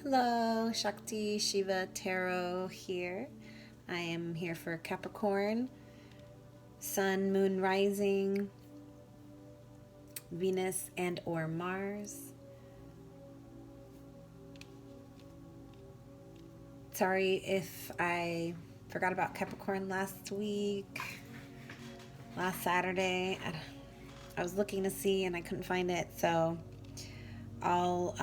Hello, ShaktiShivaTarot here. I am here for Capricorn, Sun, Moon, Rising, Venus, and or Mars. Sorry if I forgot about Capricorn last Saturday. I was looking to see and I couldn't find it, so I'll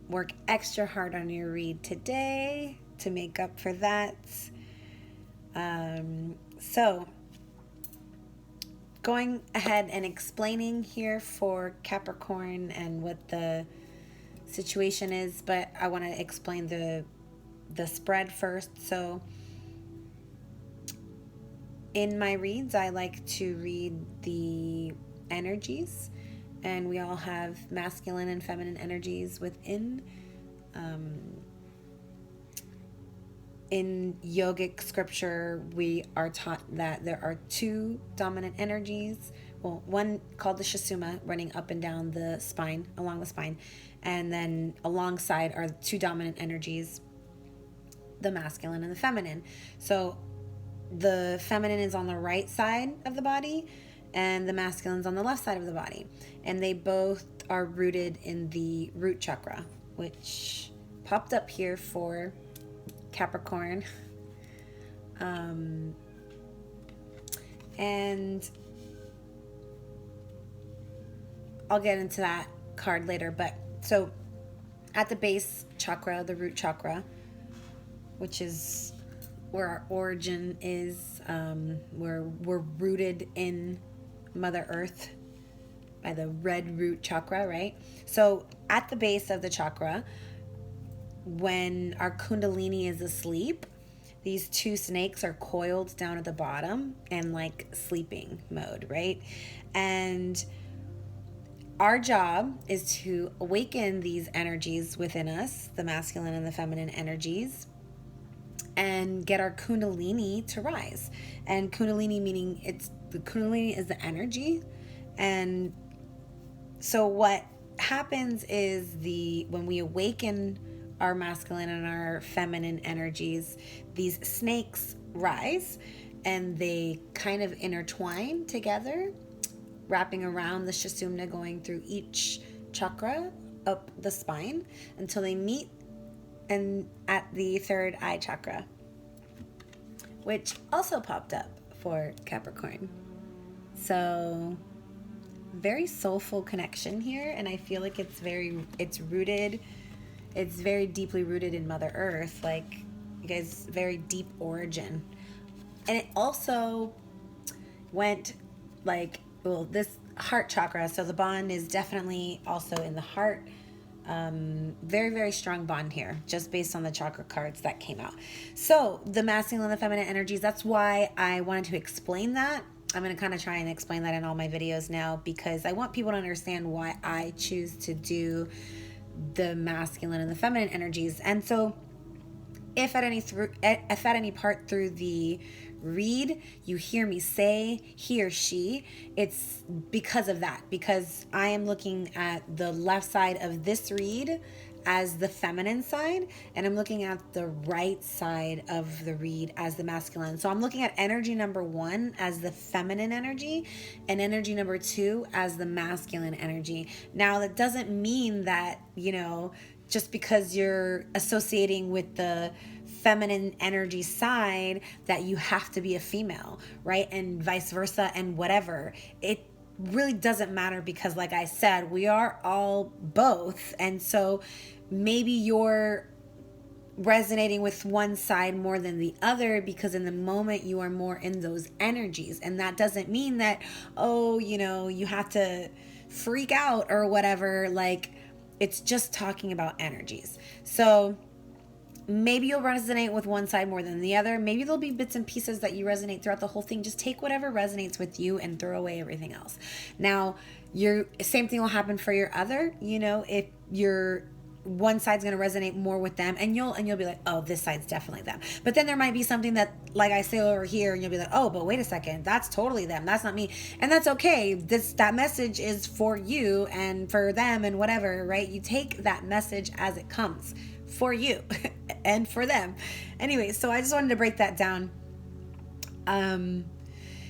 work extra hard on your read today to make up for that. So going ahead and explaining here for Capricorn and what the situation is, but I want to explain the spread first. So in my reads, I like to read the energies, and we all have masculine and feminine energies within. In yogic scripture, we are taught that there are two dominant energies. Well, one called the Shasuma, running up and down the spine, along the spine, and then alongside are two dominant energies, the masculine and the feminine. So the feminine is on the right side of the body and the masculine's on the left side of the body, and they both are rooted in the root chakra, which popped up here for Capricorn. And I'll get into that card later, but so at the base chakra, the root chakra, which is where our origin is, where we're rooted in Mother Earth by the red root chakra, right? So at the base of the chakra, when our kundalini is asleep, these two snakes are coiled down at the bottom and like sleeping mode, right? And our job is to awaken these energies within us, the masculine and the feminine energies, and get our kundalini to rise. And kundalini meaning the kundalini is the energy. And so what happens is when we awaken our masculine and our feminine energies, these snakes rise and they kind of intertwine together, wrapping around the Shasumna, going through each chakra up the spine until they meet and at the third eye chakra, which also popped up for Capricorn. So very soulful connection here, and I feel like it's very deeply rooted in Mother Earth, like you guys, very deep origin. And it also went like, well, this heart chakra, so the bond is definitely also in the heart. Very, very strong bond here, just based on the chakra cards that came out. So the masculine and the feminine energies, that's why I wanted to explain that. I'm going to kind of try and explain that in all my videos now, because I want people to understand why I choose to do the masculine and the feminine energies. And so if at any part through the read you hear me say he or she, it's because of that, because I am looking at the left side of this read as the feminine side, and I'm looking at the right side of the read as the masculine. So I'm looking at energy number 1 as the feminine energy and energy number 2 as the masculine energy. Now that doesn't mean that, just because you're associating with the feminine energy side that you have to be a female, right? And vice versa, and whatever. It really doesn't matter, because like I said, we are all both. And so maybe you're resonating with one side more than the other because in the moment you are more in those energies. And that doesn't mean that, you have to freak out or whatever. Like, it's just talking about energies. So maybe you'll resonate with one side more than the other. Maybe there'll be bits and pieces that you resonate throughout the whole thing. Just take whatever resonates with you and throw away everything else. Now, same thing will happen for your other. If you're one side's going to resonate more with them, and you'll be like, oh, this side's definitely them. But then there might be something that, like I say over here, and you'll be like, oh, but wait a second, that's totally them, that's not me. And that's okay. That message is for you and for them and whatever, right? You take that message as it comes for you and for them. Anyway, so I just wanted to break that down.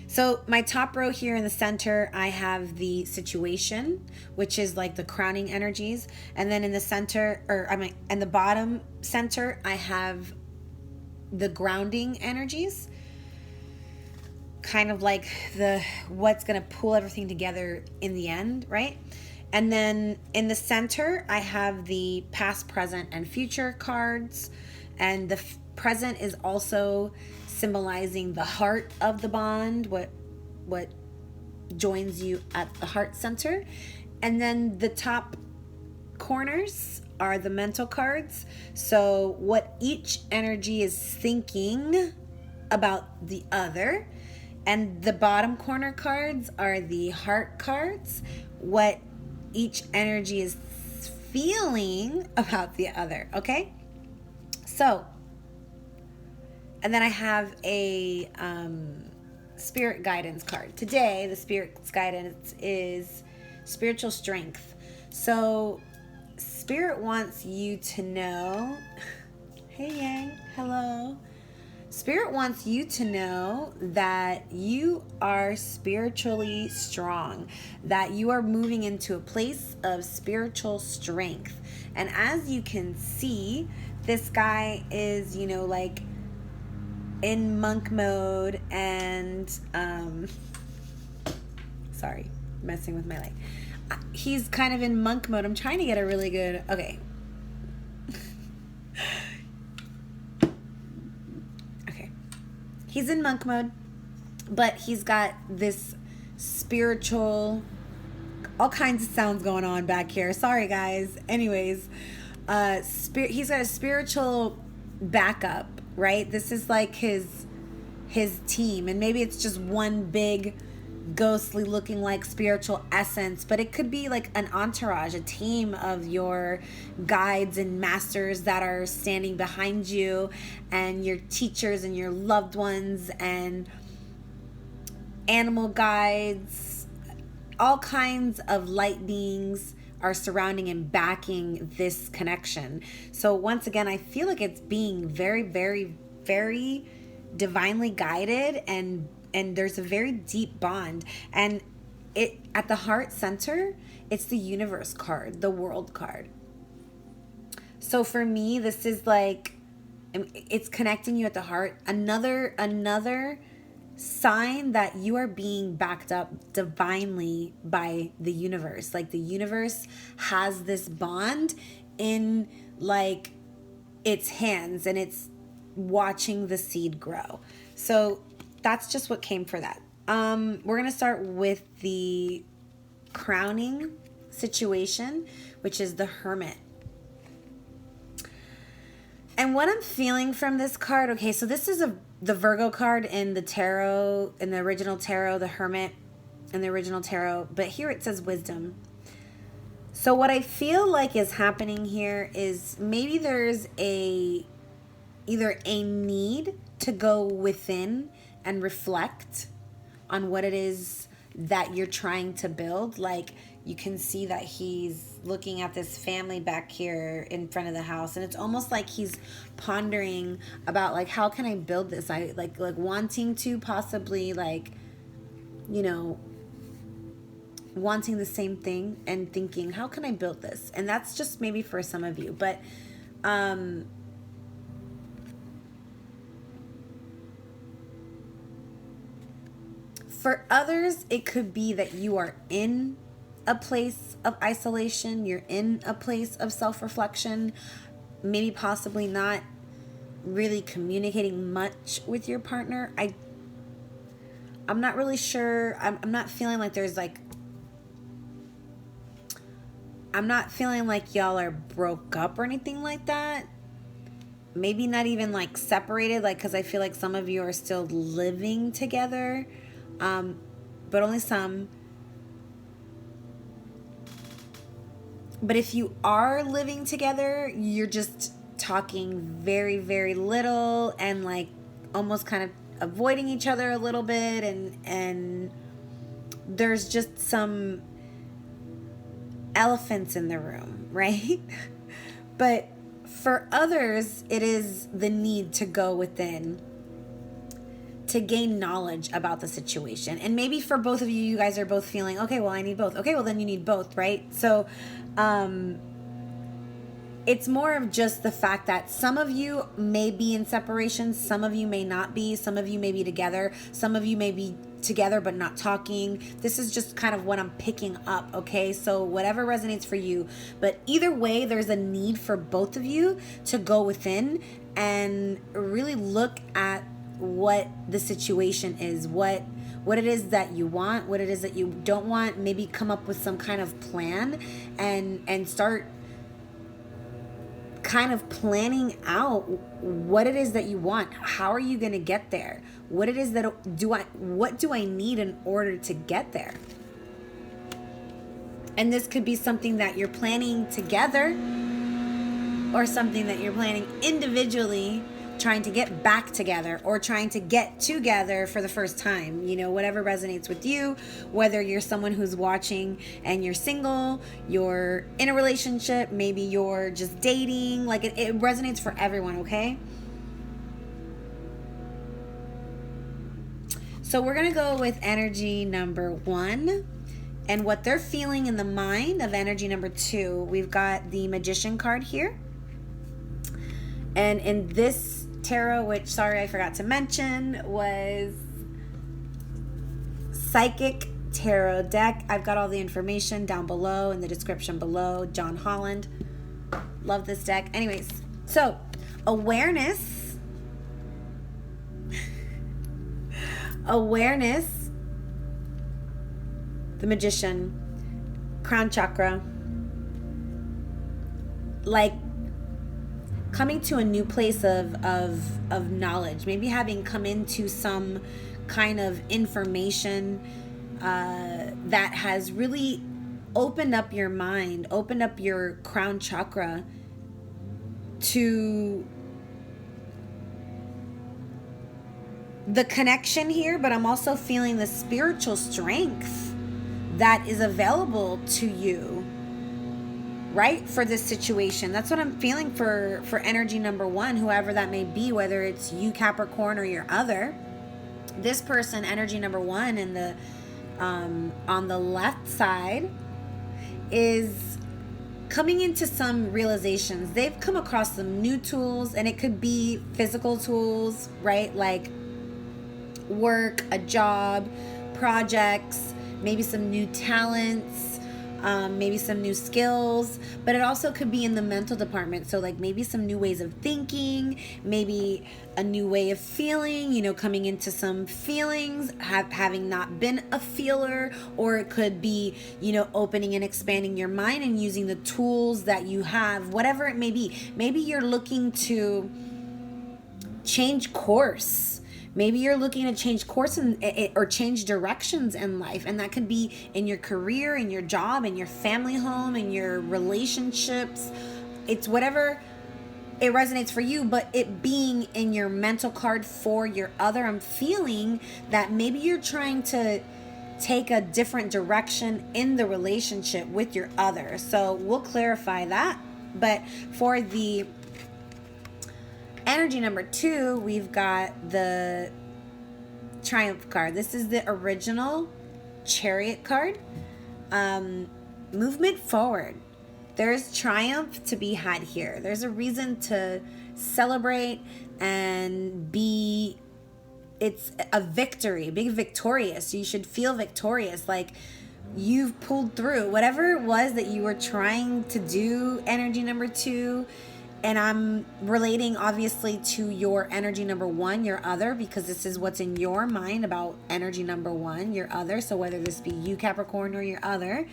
So my top row here in the center, I have the situation, which is like the crowning energies. And then in the center, in the bottom center, I have the grounding energies. Kind of like what's going to pull everything together in the end, right? And then in the center, I have the past, present, and future cards. And the present is also symbolizing the heart of the bond, what joins you at the heart center. And then the top corners are the mental cards. So what each energy is thinking about the other. And the bottom corner cards are the heart cards, what each energy is feeling about the other, okay? So, and then I have a spirit guidance card. Today, the spirit's guidance is spiritual strength. So, spirit wants you to know, hey Yang, hello. Spirit wants you to know that you are spiritually strong, that you are moving into a place of spiritual strength. And as you can see, this guy is, like in monk mode and, sorry, messing with my leg. He's kind of in monk mode. I'm trying to get a really good, okay. Okay. He's in monk mode, but he's got this spiritual, all kinds of sounds going on back here. Sorry, guys. Anyways, he's got a spiritual backup, right? This is like his team, and maybe it's just one big ghostly looking like spiritual essence, but it could be like an entourage, a team of your guides and masters that are standing behind you, and your teachers and your loved ones and animal guides. All kinds of light beings are surrounding and backing this connection. So once again, I feel like it's being very, very, very divinely guided, and there's a very deep bond. And it at the heart center, it's the universe card, the world card. So for me, this is like, it's connecting you at the heart. Another sign that you are being backed up divinely by the universe. Like the universe has this bond in like its hands, and it's watching the seed grow. So that's just what came for that. We're going to start with the crowning situation, which is the Hermit. And what I'm feeling from this card, okay, so this is the Virgo card in the tarot, in the original tarot, the Hermit in the original tarot, but here it says wisdom. So what I feel like is happening here is maybe there's either a need to go within and reflect on what it is that you're trying to build. Like you can see that he's looking at this family back here in front of the house, and it's almost like he's pondering about like, how can I build this? I like wanting to possibly wanting the same thing and thinking, how can I build this? And that's just maybe for some of you, but for others, it could be that you are in a place of isolation. You're in a place of self-reflection, maybe possibly not really communicating much with your partner. I'm not really sure. I'm not feeling like there's like, I'm not feeling like y'all are broke up or anything like that. Maybe not even like separated, like, because I feel like some of you are still living together. But only some. But if you are living together, you're just talking very, very little and like almost kind of avoiding each other a little bit, and there's just some elephants in the room, right? But for others, it is the need to go within to gain knowledge about the situation. And maybe for both of you, you guys are both feeling, okay, well, I need both. Okay, well, then you need both, right? So it's more of just the fact that some of you may be in separation, some of you may not be, some of you may be together, some of you may be together but not talking. This is just kind of what I'm picking up, okay? So whatever resonates for you. But either way, there's a need for both of you to go within and really look at what the situation is, what it is that you want, what it is that you don't want. Maybe come up with some kind of plan and start kind of planning out what it is that you want. How are you going to get there? What it is that what do I need in order to get there? And this could be something that you're planning together or something that you're planning individually, trying to get back together or trying to get together for the first time. You know, whatever resonates with you, whether you're someone who's watching and you're single, you're in a relationship, maybe you're just dating, like it resonates for everyone, okay? So we're going to go with energy number 1 and what they're feeling in the mind of energy number 2. We've got the Magician card here. And in this tarot, which, sorry, I forgot to mention, was Psychic Tarot deck. I've got all the information down below in the description below. John Holland. Love this deck. Anyways, so awareness. Awareness. The Magician. Crown chakra. Like coming to a new place of knowledge, maybe having come into some kind of information that has really opened up your mind, opened up your crown chakra to the connection here, but I'm also feeling the spiritual strength that is available to you, right, for this situation. That's what I'm feeling for energy number 1, whoever that may be, whether it's you, Capricorn, or your other. This person, energy number 1, in the on the left side, is coming into some realizations. They've come across some new tools, and it could be physical tools, right, like work, a job, projects, maybe some new talents, maybe some new skills, but it also could be in the mental department. So like maybe some new ways of thinking, maybe a new way of feeling, you know, coming into some feelings, having not been a feeler, or it could be, you know, opening and expanding your mind and using the tools that you have, whatever it may be. Maybe you're looking to change course. Maybe you're looking to change course or change directions in life. And that could be in your career, in your job, in your family home, in your relationships. It's whatever it resonates for you, but it being in your mental card for your other, I'm feeling that maybe you're trying to take a different direction in the relationship with your other. So we'll clarify that. But for the energy number 2, we've got the Triumph card. This is the original Chariot card. Movement forward. There's triumph to be had here. There's a reason to celebrate and be, it's a victory, be victorious. You should feel victorious, like you've pulled through whatever it was that you were trying to do, energy number 2. And I'm relating obviously to your energy number 1, your other, because this is what's in your mind about energy number 1, your other. So whether this be you, Capricorn, or your other,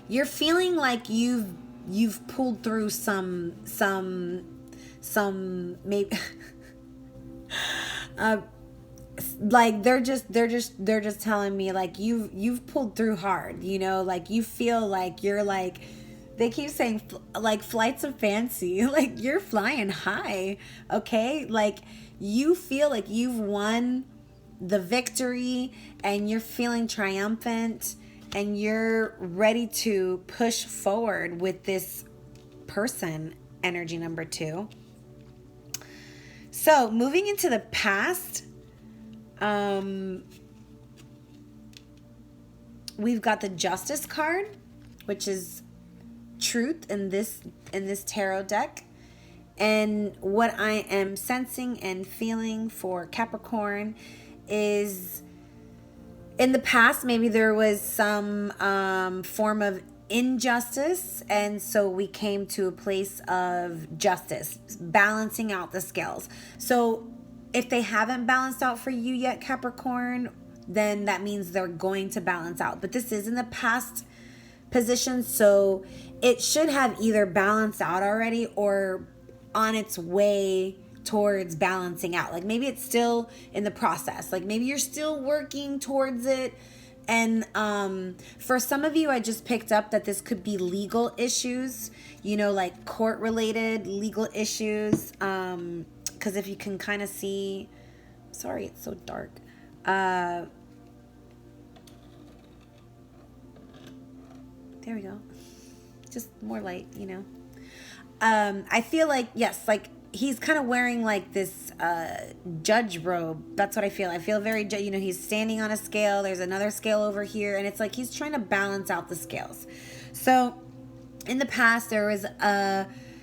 you're feeling like you've pulled through some maybe like they're just telling me like you've pulled through hard, you know, like you feel like you're like, they keep saying like flights of fancy, like you're flying high, okay? Like you feel like you've won the victory and you're feeling triumphant and you're ready to push forward with this person, energy number 2. So moving into the past, we've got the Justice card, which is truth in this tarot deck. And what I am sensing and feeling for Capricorn is, in the past, maybe there was some form of injustice, and so we came to a place of justice, balancing out the scales. So if they haven't balanced out for you yet, Capricorn, then that means they're going to balance out. But this is in the past position, so it should have either balanced out already or on its way towards balancing out. Like maybe it's still in the process, like maybe you're still working towards it. And for some of you, I just picked up that this could be legal issues, you know, like court related legal issues, because if you can kind of see, sorry it's so dark, there we go, just more light, you know. I feel like, yes, like he's kind of wearing like this judge robe. That's what I feel. I feel very, you know, he's standing on a scale. There's another scale over here, and it's like he's trying to balance out the scales. So in the past, there was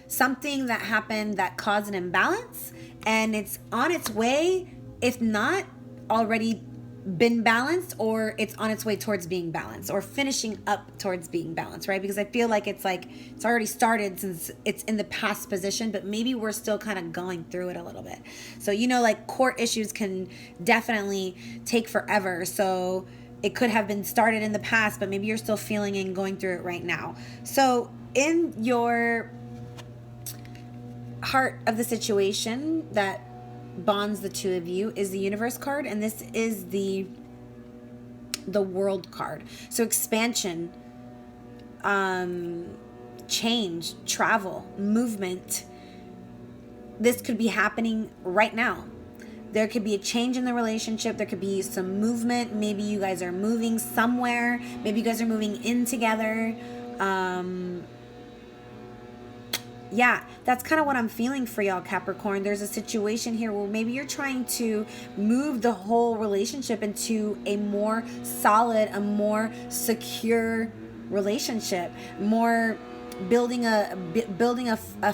something that happened that caused an imbalance, and it's on its way, if not already been balanced, or it's on its way towards being balanced or finishing up towards being balanced, right? Because I feel like it's already started since it's in the past position, but maybe we're still kind of going through it a little bit. So, you know, like court issues can definitely take forever. So it could have been started in the past, but maybe you're still feeling and going through it right now. So in your heart of the situation that bonds the two of you is the Universe card, and this is the World card. So expansion, change, travel, movement. This could be happening right now. There could be a change in the relationship. There could be some movement. Maybe you guys are moving somewhere. Maybe you guys are moving in together. Yeah, that's kind of what I'm feeling for y'all, Capricorn. There's a situation here where maybe you're trying to move the whole relationship into a more solid, a more secure relationship, more building a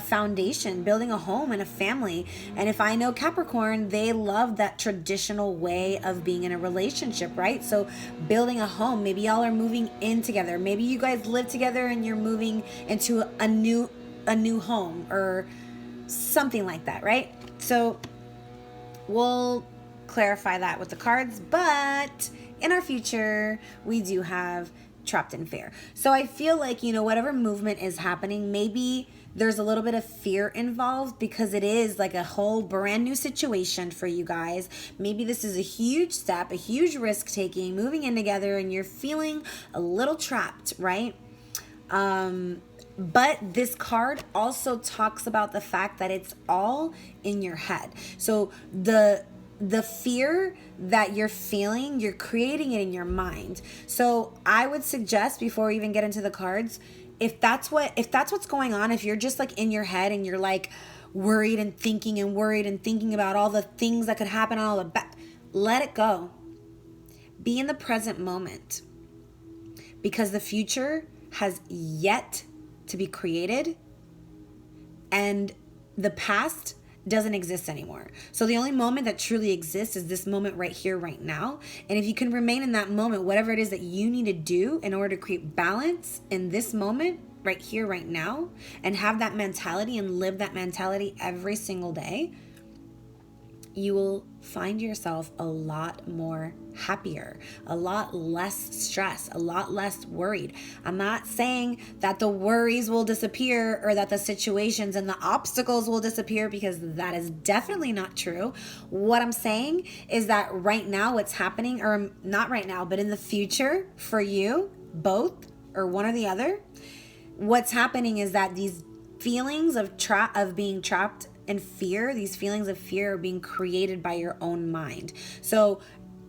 foundation, building a home and a family. And if I know Capricorn, they love that traditional way of being in a relationship, right? So building a home, maybe y'all are moving in together. Maybe you guys live together and you're moving into a new home or something like that, right? So we'll clarify that with the cards, but in our future, we do have trapped in fear. So I feel like, you know, whatever movement is happening, maybe there's a little bit of fear involved because it is like a whole brand new situation for you guys. Maybe this is a huge step, a huge risk taking, moving in together, and you're feeling a little trapped, right? But this card also talks about the fact that it's all in your head. So the fear that you're feeling, you're creating it in your mind. So I would suggest, before we even get into the cards, if that's what's going on, if you're just like in your head and you're like worried and thinking about all the things that could happen, let it go. Be in the present moment, because the future has yet to be created, and the past doesn't exist anymore. So the only moment that truly exists is this moment right here, right now. And if you can remain in that moment, whatever it is that you need to do in order to create balance in this moment, right here, right now, and have that mentality and live that mentality every single day, you will find yourself a lot more happier, a lot less stress, a lot less worried. I'm not saying that the worries will disappear or that the situations and the obstacles will disappear, because that is definitely not true. What I'm saying is that right now what's happening, or not right now, but in the future for you, both or one or the other, what's happening is that these feelings of being trapped in fear, these feelings of fear are being created by your own mind. So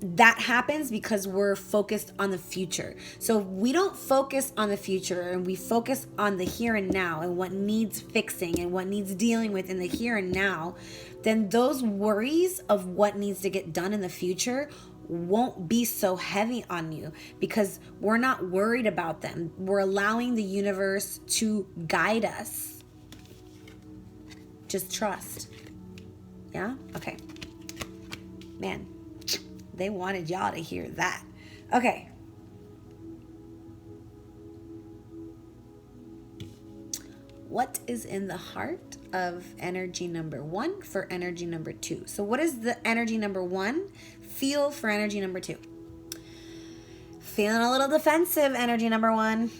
that happens because we're focused on the future. So if we don't focus on the future and we focus on the here and now and what needs fixing and what needs dealing with in the here and now, then those worries of what needs to get done in the future won't be so heavy on you, because we're not worried about them. We're allowing the universe to guide us. Just trust. Yeah? Okay. Man, they wanted y'all to hear that. Okay. What is in the heart of energy number 1 for energy number 2? So what is the energy number 1 feel for energy number 2? Feeling a little defensive, energy number 1.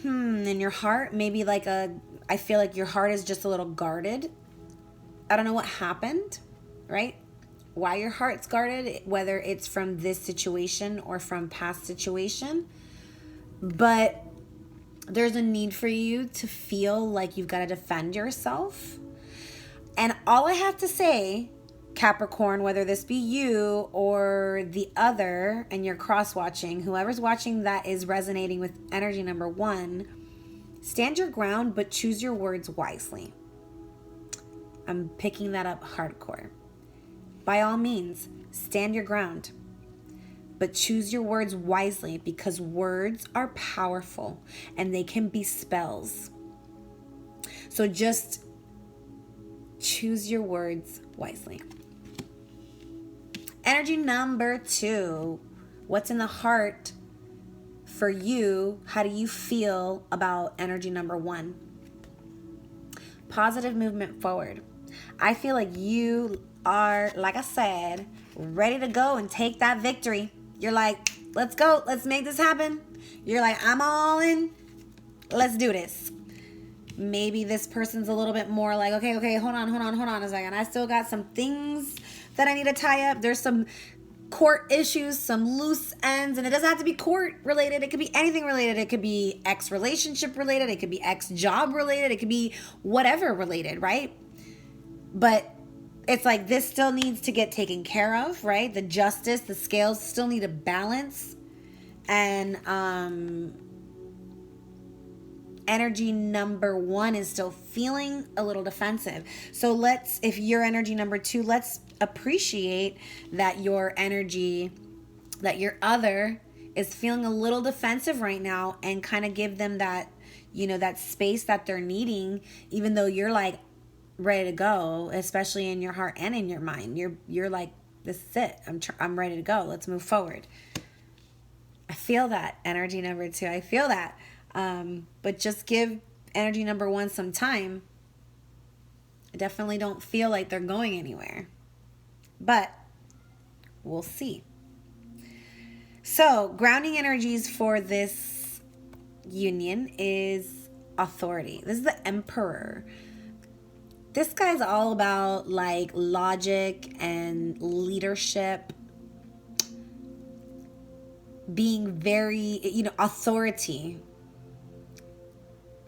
In your heart, maybe I feel like your heart is just a little guarded. I don't know what happened, right? Why your heart's guarded, whether it's from this situation or from past situation. But there's a need for you to feel like you've got to defend yourself. And all I have to say, Capricorn, whether this be you or the other, and you're cross-watching, whoever's watching that is resonating with energy number 1, stand your ground, but choose your words wisely. I'm picking that up hardcore. By all means, stand your ground, but choose your words wisely, because words are powerful and they can be spells. So just choose your words wisely. Energy number 2, what's in the heart for you? How do you feel about energy number 1? Positive movement forward. I feel like you are, like I said, ready to go and take that victory. You're like, let's go. Let's make this happen. You're like, I'm all in. Let's do this. Maybe this person's a little bit more like, okay, hold on a second. I still got some things that I need to tie up. There's some court issues, some loose ends, and it doesn't have to be court related. It could be anything related. It could be ex relationship related. It could be ex job related. It could be whatever related, right? But it's like this still needs to get taken care of, right? The justice, the scales still need a balance. And energy number 1 is still feeling a little defensive. So if you're energy number 2, let's appreciate that your energy, that your other is feeling a little defensive right now, and kind of give them that, that space that they're needing, even though you're like ready to go, especially in your heart and in your mind. You're like, this is it. I'm ready to go. Let's move forward. I feel that, energy number 2. I feel that. But just give energy number 1 some time. I definitely don't feel like they're going anywhere, but we'll see. So grounding energies for this union is authority. This is the Emperor. This guy's all about like logic and leadership, being very, authority,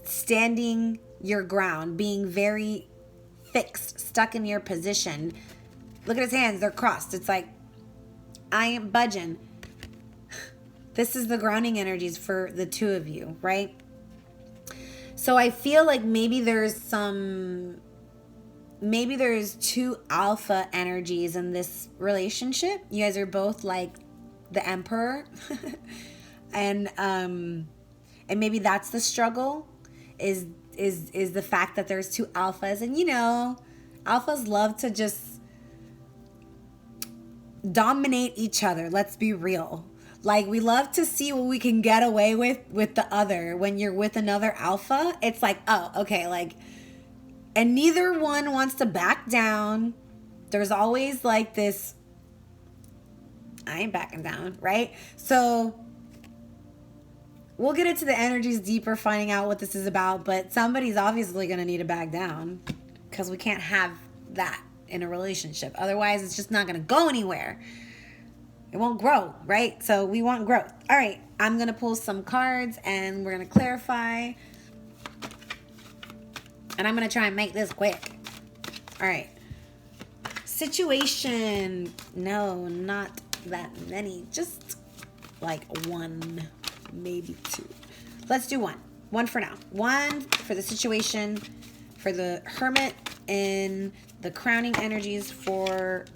standing your ground, being very fixed, stuck in your position. Look at his hands, they're crossed. It's like, I ain't budging. This is the grounding energies for the two of you, right? So I feel like maybe there's two alpha energies in this relationship. You guys are both like the Emperor. and maybe that's the struggle, is the fact that there's two alphas. And alphas love to just dominate each other. Let's be real. Like, we love to see what we can get away with the other. When you're with another alpha, it's like, oh, okay, like, and neither one wants to back down. There's always like this, I ain't backing down, right? So we'll get into the energies deeper, finding out what this is about, but somebody's obviously going to need to back down because we can't have that in a relationship. Otherwise, it's just not going to go anywhere. It won't grow, right? So we want growth. All right, I'm going to pull some cards and we're going to clarify. And I'm going to try and make this quick. All right. Situation. No, not that many. Just like one, maybe two. Let's do one. One for now. One for the situation, for the Hermit, and the crowning energies for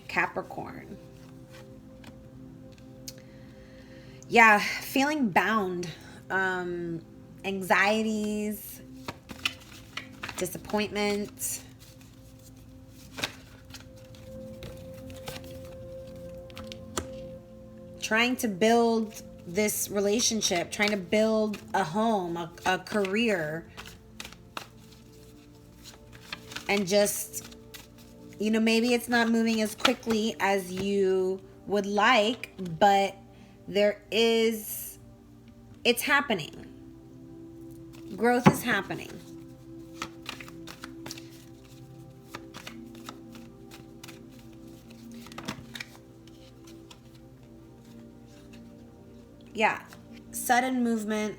Capricorn. Yeah, feeling bound. Anxieties, disappointment. Trying to build this relationship, trying to build a home, a career. And just, you know, maybe it's not moving as quickly as you would like, but it's happening. Growth is happening. Yeah, sudden movement.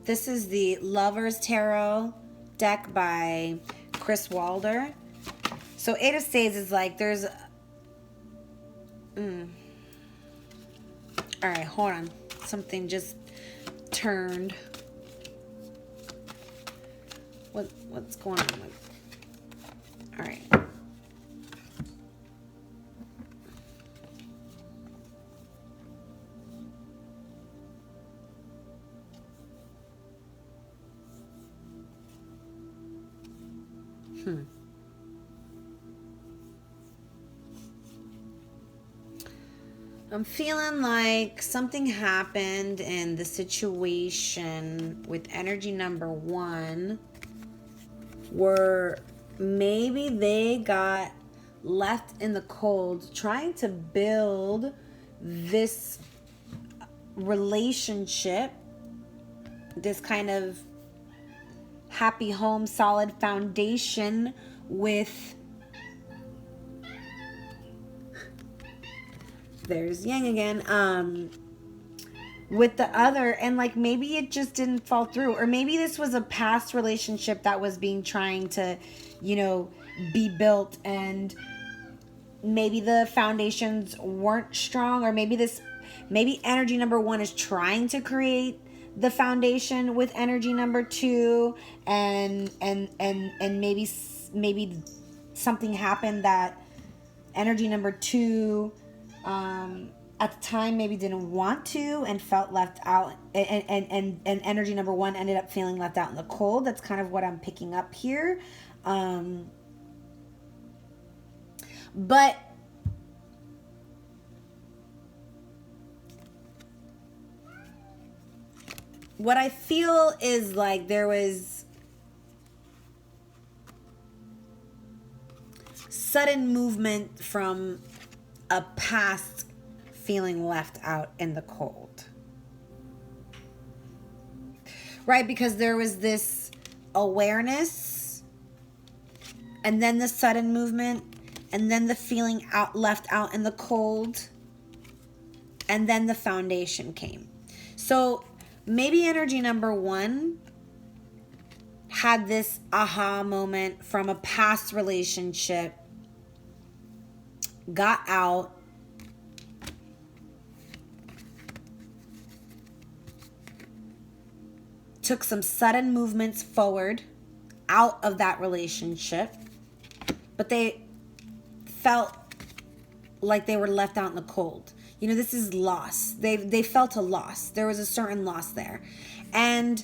This is the Lover's Tarot deck by Chris Wilder. So Eight of Spades is like there's... All right, hold on. Something just turned. What's going on with... All right. I'm feeling like something happened in the situation with energy number one where maybe they got left in the cold trying to build this relationship, this kind of happy home, solid foundation with... There's Yang again. With the other, and like maybe it just didn't fall through, or maybe this was a past relationship that was being trying to, you know, be built, and maybe the foundations weren't strong, or maybe energy number one is trying to create the foundation with energy number two, and maybe something happened that energy number two at the time maybe didn't want to and felt left out, and energy number one ended up feeling left out in the cold. That's kind of what I'm picking up here. But what I feel is like there was sudden movement from a past feeling left out in the cold. Right? Because there was this awareness, and then the sudden movement, and then the feeling left out in the cold, and then the foundation came. So maybe energy number one had this aha moment from a past relationship, got out, took some sudden movements forward out of that relationship, but they felt like they were left out in the cold. You know, this is loss. They felt a loss. There was a certain loss there. And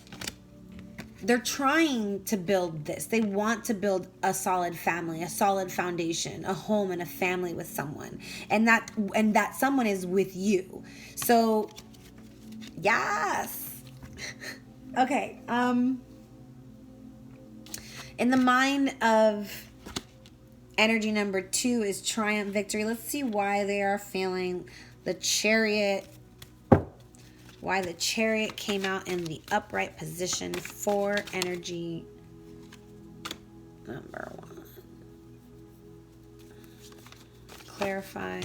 they're trying to build this. They want to build a solid family, a solid foundation, a home and a family with someone. And that someone is with you. So, yes. Okay. In the mind of energy number 2 is triumph, victory. Let's see why they are feeling the Chariot. Why the Chariot came out in the upright position for energy number 1. Clarify.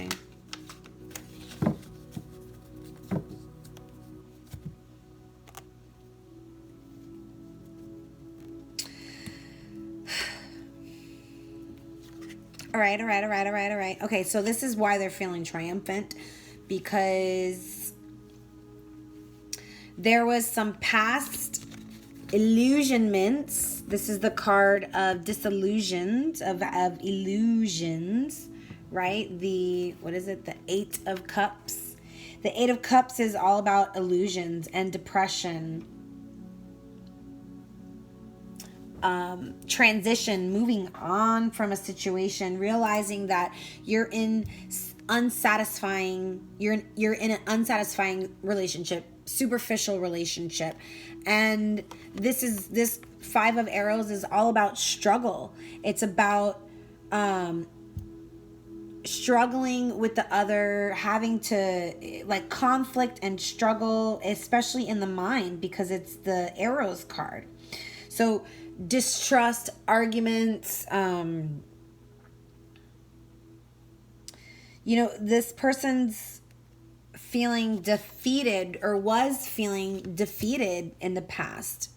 All right. Okay, so this is why they're feeling triumphant, because there was some past illusionments. This is the card of disillusions, of illusions, right? What is it? The 8 of Cups. The 8 of Cups is all about illusions and depression. Transition, moving on from a situation, realizing that you're in an unsatisfying relationship, superficial relationship, and this 5 of Arrows is all about struggle. It's about struggling with the other, having to like conflict and struggle, especially in the mind, because it's the Arrows card. So distrust, arguments, this person's feeling defeated, or was feeling defeated in the past.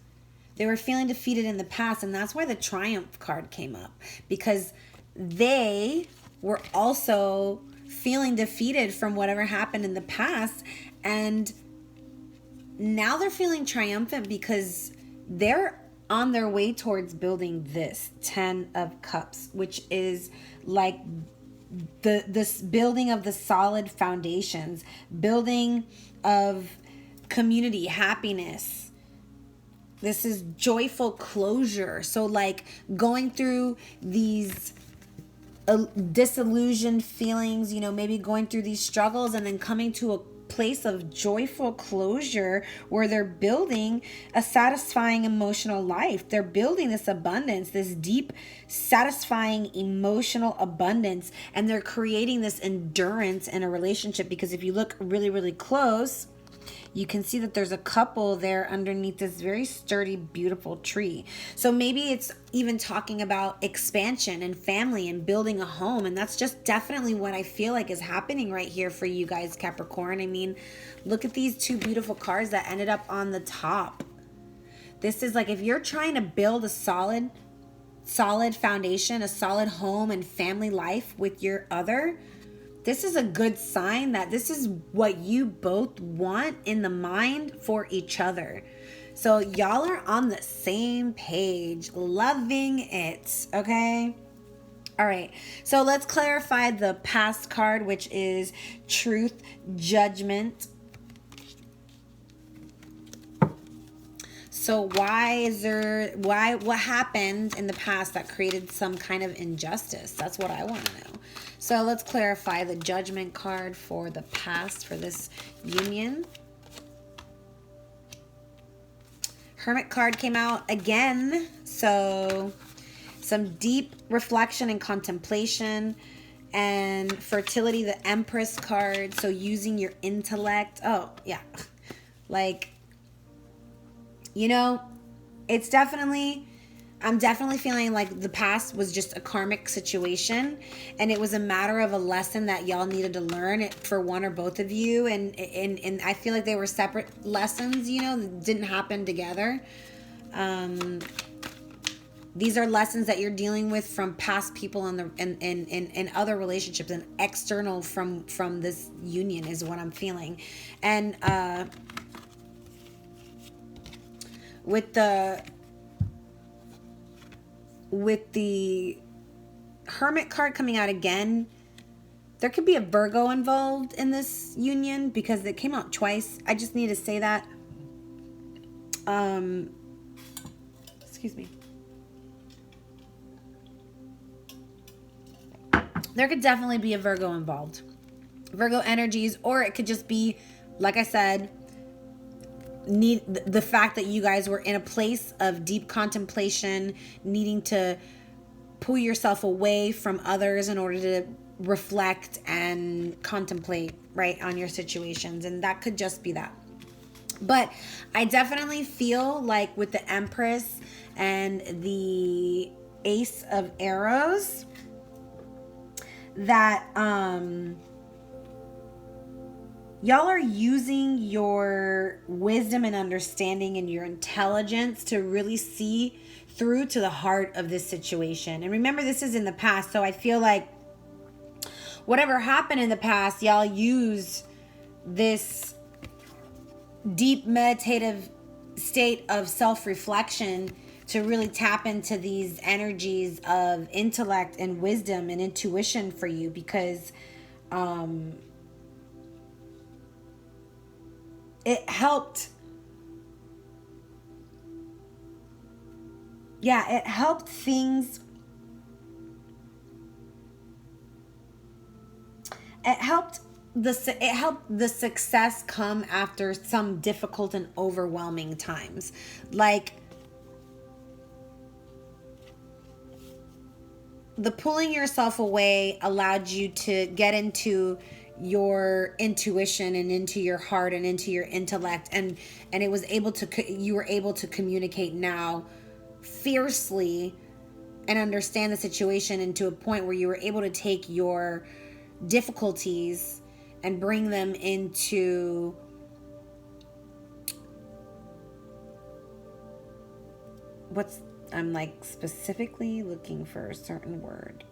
They were feeling defeated in the past, and that's why the Triumph card came up, because they were also feeling defeated from whatever happened in the past, and now they're feeling triumphant because they're on their way towards building this 10 of Cups, which is like this building of the solid foundations, building of community, happiness. This is joyful closure. So like going through these disillusioned feelings, maybe going through these struggles and then coming to a place of joyful closure where they're building a satisfying emotional life. They're building this abundance, this deep, satisfying emotional abundance, and they're creating this endurance in a relationship, because if you look really, really close, you can see that there's a couple there underneath this very sturdy, beautiful tree. So maybe it's even talking about expansion and family and building a home. And that's just definitely what I feel like is happening right here for you guys, Capricorn. I mean, look at these 2 beautiful cards that ended up on the top. This is like, if you're trying to build a solid foundation, a solid home and family life with your other, this is a good sign that this is what you both want in the mind for each other. So y'all are on the same page, loving it, okay? All right, so let's clarify the past card, which is Truth, Judgment. So what happened in the past that created some kind of injustice? That's what I want to know. So let's clarify the Judgment card for the past for this union. Hermit card came out again. So some deep reflection and contemplation. And fertility, the Empress card. So using your intellect. Oh, yeah. Like, it's definitely... I'm definitely feeling like the past was just a karmic situation, and it was a matter of a lesson that y'all needed to learn for one or both of you, and I feel like they were separate lessons, that didn't happen together. These are lessons that you're dealing with from past people in other relationships, and external from this union is what I'm feeling. And with the Hermit card coming out again, there could be a Virgo involved in this union because it came out twice. I just need to say that. Excuse me. There could definitely be a Virgo involved. Virgo energies, or it could just be, like I said, the fact that you guys were in a place of deep contemplation, needing to pull yourself away from others in order to reflect and contemplate, right, on your situations. And that could just be that. But I definitely feel like with the Empress and the Ace of Arrows that y'all are using your wisdom and understanding and your intelligence to really see through to the heart of this situation. And remember, this is in the past, so I feel like whatever happened in the past, y'all use this deep meditative state of self-reflection to really tap into these energies of intellect and wisdom and intuition for you, because it helped. Yeah, it helped things. It helped the success come after some difficult and overwhelming times. Like the pulling yourself away allowed you to get into your intuition and into your heart and into your intellect, and it was able to, you were able to communicate now fiercely and understand the situation, and to a point where you were able to take your difficulties and bring them into I'm like specifically looking for a certain word,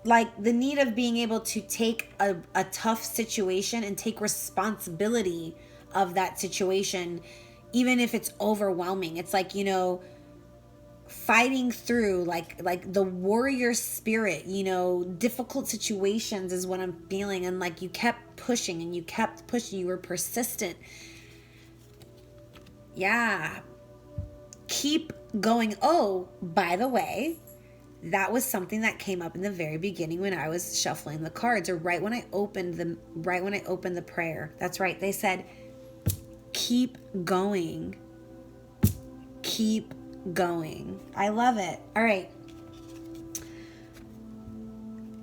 like the need of being able to take a tough situation and take responsibility of that situation, even if it's overwhelming. It's like, you know, fighting through, like the warrior spirit, you know, difficult situations is what I'm feeling. And like you kept pushing and you kept pushing, you were persistent. Yeah. Keep going. Oh, by the way, that was something that came up in the very beginning when I was shuffling the cards, or right when I opened the prayer. That's right. They said, keep going. Keep going. I love it. All right.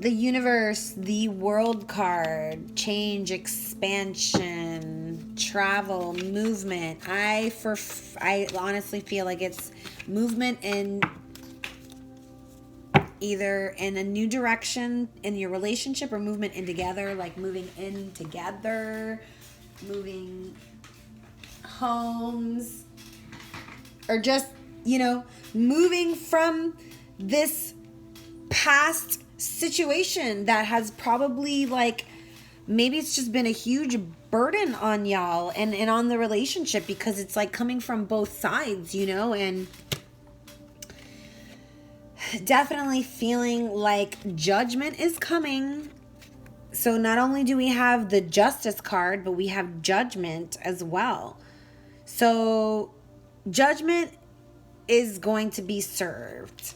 The universe, the world card, change, expansion, travel, movement. I honestly feel like it's movement in either in a new direction in your relationship, or movement in together, like moving in together, moving homes, or just, you know, moving from this past situation that has probably, like, maybe it's just been a huge burden on y'all and on the relationship, because it's like coming from both sides, you know, and definitely feeling like judgment is coming. So not only do we have the Justice card, but we have Judgment as well. So judgment is going to be served.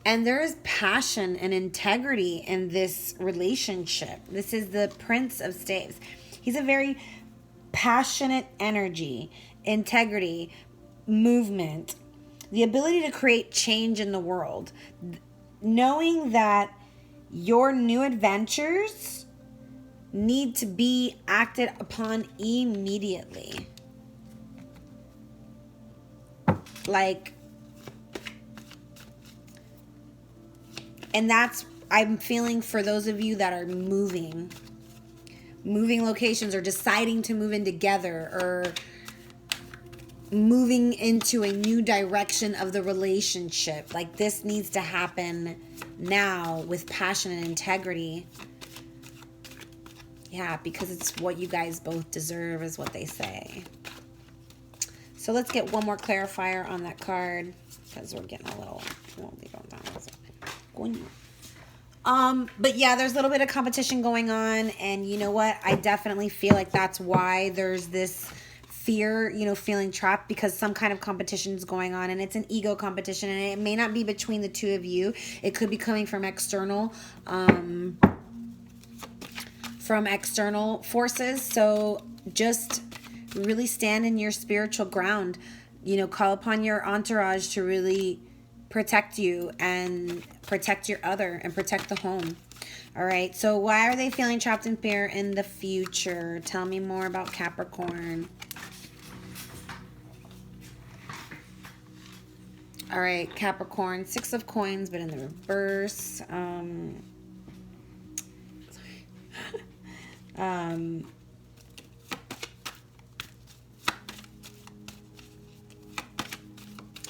And there is passion and integrity in this relationship. This is the Prince of Staves. He's a very passionate energy, integrity, movement, the ability to create change in the world. Knowing that your new adventures need to be acted upon immediately. Like, and that's, I'm feeling for those of you that are moving locations, or deciding to move in together, or moving into a new direction of the relationship. Like, this needs to happen now with passion and integrity. Yeah, because it's what you guys both deserve, is what they say. So let's get one more clarifier on that card, because we're getting a little, but yeah, there's a little bit of competition going on, and you know what? I definitely feel like that's why there's this fear, you know, feeling trapped, because some kind of competition is going on, and it's an ego competition, and it may not be between the two of you. It could be coming from external from external forces. So just really stand in your spiritual ground. You know, call upon your entourage to really protect you and protect your other and protect the home. All right. So why are they feeling trapped in fear in the future? Tell me more about Capricorn. All right, Capricorn, 6 of Coins, but in the reverse.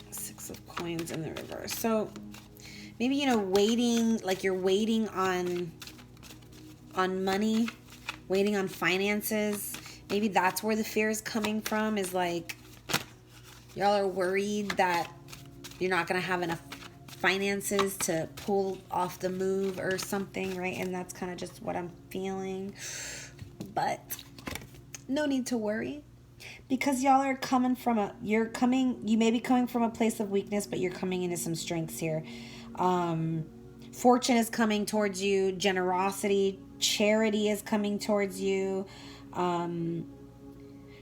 Six of Coins in the reverse. So maybe, you know, waiting, like you're waiting on money, waiting on finances. Maybe that's where the fear is coming from, is like y'all are worried that you're not going to have enough finances to pull off the move or something, right? And that's kind of just what I'm feeling. But no need to worry, because y'all are coming from you may be coming from a place of weakness, but you're coming into some strengths here. Fortune is coming towards you. Generosity, charity is coming towards you.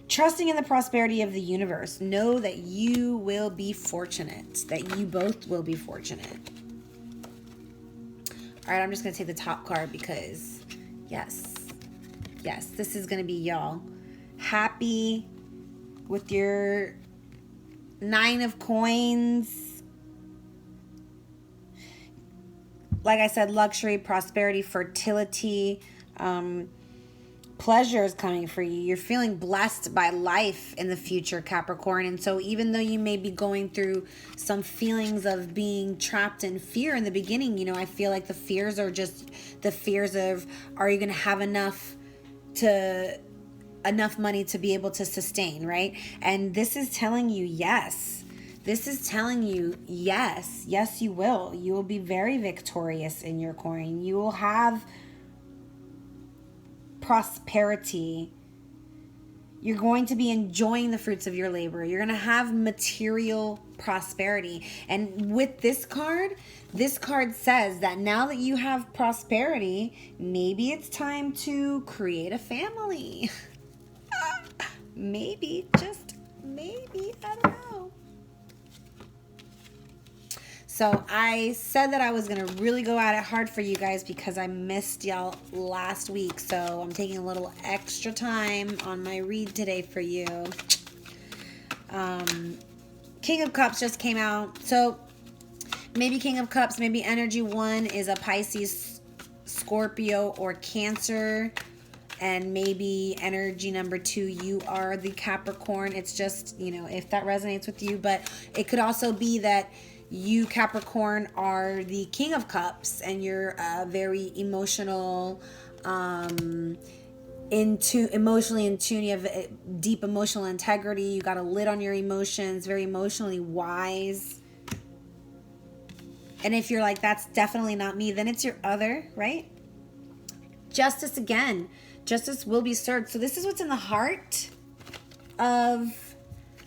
Trusting in the prosperity of the universe. Know that you will be fortunate. That you both will be fortunate. All right, I'm just going to take the top card because, yes, this is going to be y'all. Happy with your 9 of Coins. Like I said, luxury, prosperity, fertility, pleasure is coming for you. You're feeling blessed by life in the future, Capricorn. And so even though you may be going through some feelings of being trapped in fear in the beginning, you know, I feel like the fears are just the fears of, are you going to have enough money to be able to sustain, right? And this is telling you yes. This is telling you yes. Yes, you will. You will be very victorious in your coin. You will have prosperity. You're going to be enjoying the fruits of your labor. You're going to have material prosperity. And with this card says that now that you have prosperity, maybe it's time to create a family. Maybe, just maybe, I don't know. So I said that I was going to really go at it hard for you guys because I missed y'all last week. So I'm taking a little extra time on my read today for you. King of Cups just came out. So maybe King of Cups, maybe energy 1 is a Pisces, Scorpio, or Cancer. And maybe energy number 2, you are the Capricorn. It's just, you know, if that resonates with you. But it could also be that you, Capricorn, are the King of Cups and you're very emotional, emotionally in tune. You have deep emotional integrity. You got a lid on your emotions, very emotionally wise. And if you're like, that's definitely not me, then it's your other, right? Justice again. Justice will be served. So this is what's in the heart of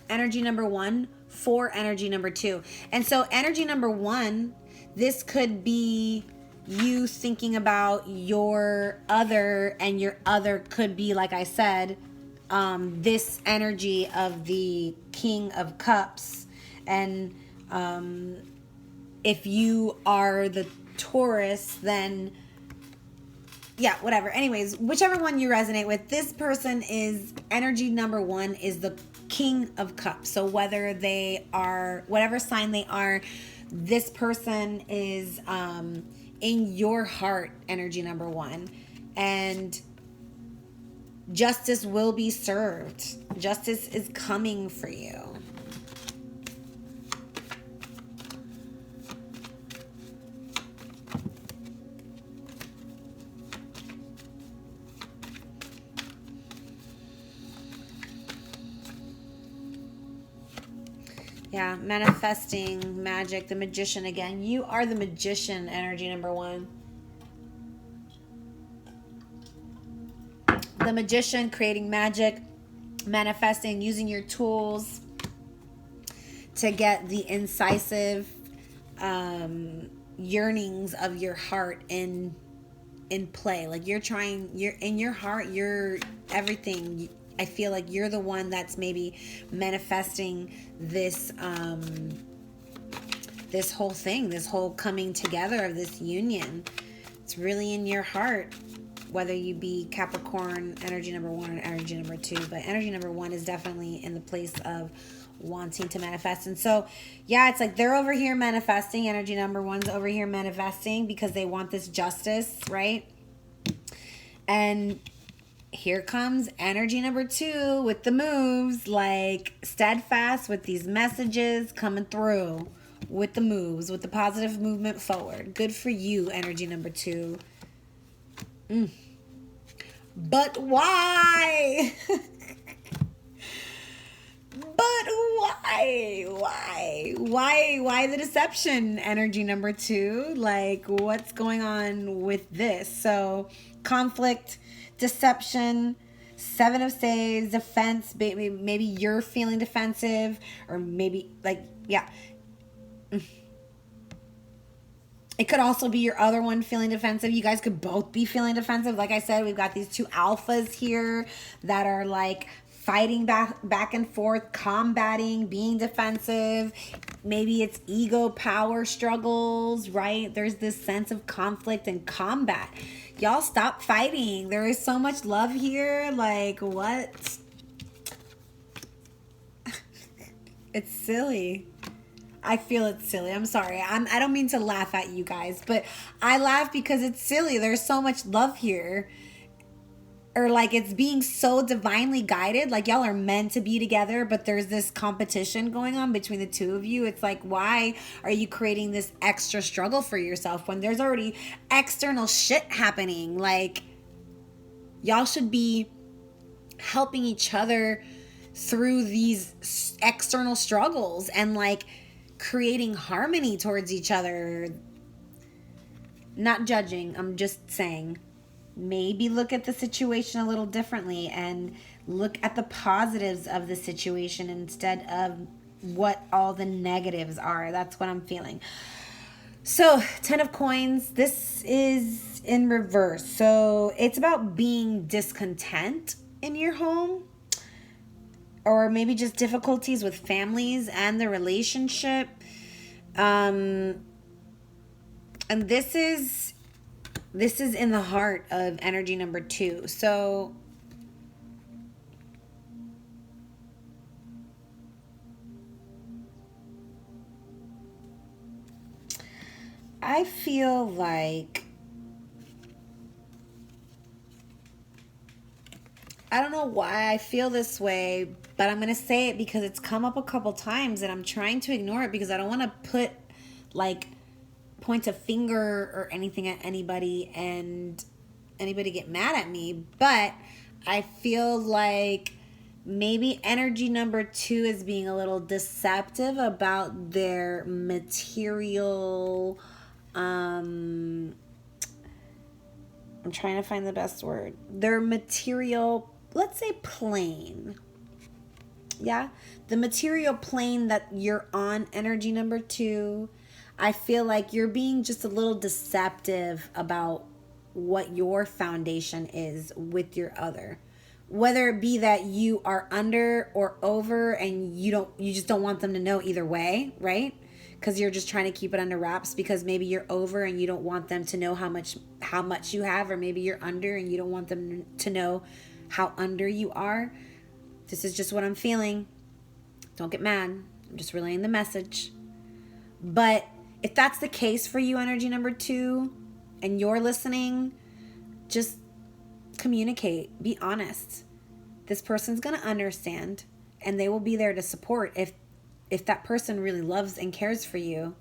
energy number 1 for energy number 2. And so energy number 1, this could be you thinking about your other, and your other could be, like I said, this energy of the King of Cups. And if you are the Taurus, then yeah, whatever. Anyways, whichever one you resonate with, this person is, energy number 1 is the King of Cups. So whether they are, whatever sign they are, this person is in your heart, energy number 1. And justice will be served. Justice is coming for you. Yeah, manifesting, magic, the Magician again. You are the Magician, energy number 1. The Magician, creating magic, manifesting, using your tools to get the incisive yearnings of your heart in in play. Like you're in your heart, you're everything. I feel like you're the one that's maybe manifesting this this whole thing, this whole coming together of this union. It's really in your heart, whether you be Capricorn energy number 1 or energy number 2. But energy number 1 is definitely in the place of wanting to manifest. And so, yeah, it's like they're over here manifesting. Energy number 1's over here manifesting because they want this justice, right? And here comes energy number 2 with the moves, like steadfast with these messages coming through with the moves, with the positive movement forward. Good for you, energy number 2. But why? But why the deception, energy number 2? Like, what's going on with this? So conflict, deception, 7 of Staves, defense. Maybe you're feeling defensive, or maybe like, yeah. It could also be your other one feeling defensive. You guys could both be feeling defensive. Like I said, we've got these 2 alphas here that are like fighting back and forth, combating, being defensive. Maybe it's ego power struggles, right? There's this sense of conflict and combat. Y'all stop fighting. There is so much love here. Like, what? It's silly. I feel it's silly. I'm sorry. I don't mean to laugh at you guys, but I laugh because it's silly. There's so much love here. Or like it's being so divinely guided. Like y'all are meant to be together, but there's this competition going on between the 2 of you. It's like, why are you creating this extra struggle for yourself when there's already external shit happening? Like y'all should be helping each other through these external struggles and like creating harmony towards each other. Not judging, I'm just saying, maybe look at the situation a little differently and look at the positives of the situation instead of what all the negatives are. That's what I'm feeling. So 10 of coins, this is in reverse. So it's about being discontent in your home, or maybe just difficulties with families and the relationship. And this is in the heart of energy number 2. So I feel like, I don't know why I feel this way, but I'm going to say it because it's come up a couple times and I'm trying to ignore it because I don't want to put like point a finger or anything at anybody and anybody get mad at me. But I feel like maybe energy number 2 is being a little deceptive about their material, I'm trying to find the best word. Their material, let's say plane. Yeah, the material plane that you're on, energy number 2. I feel like you're being just a little deceptive about what your foundation is with your other. Whether it be that you are under or over and you just don't want them to know either way, right? Because you're just trying to keep it under wraps because maybe you're over and you don't want them to know how much you have, or maybe you're under and you don't want them to know how under you are. This is just what I'm feeling. Don't get mad. I'm just relaying the message. But if that's the case for you, energy number 2, and you're listening, just communicate. Be honest. This person's going to understand, and they will be there to support. If that person really loves and cares for you,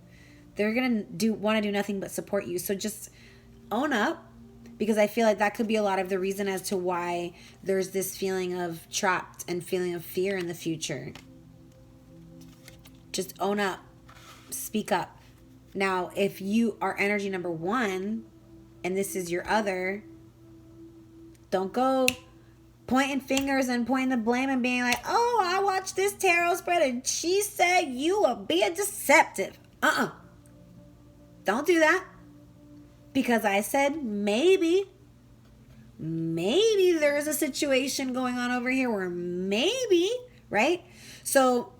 they're going to want to do nothing but support you. So just own up, because I feel like that could be a lot of the reason as to why there's this feeling of trapped and feeling of fear in the future. Just own up. Speak up. Now, if you are energy number 1 and this is your other, don't go pointing fingers and pointing the blame and being like, oh, I watched this tarot spread and she said you are being deceptive. Don't do that. because I said maybe there's a situation going on over here where maybe, right? So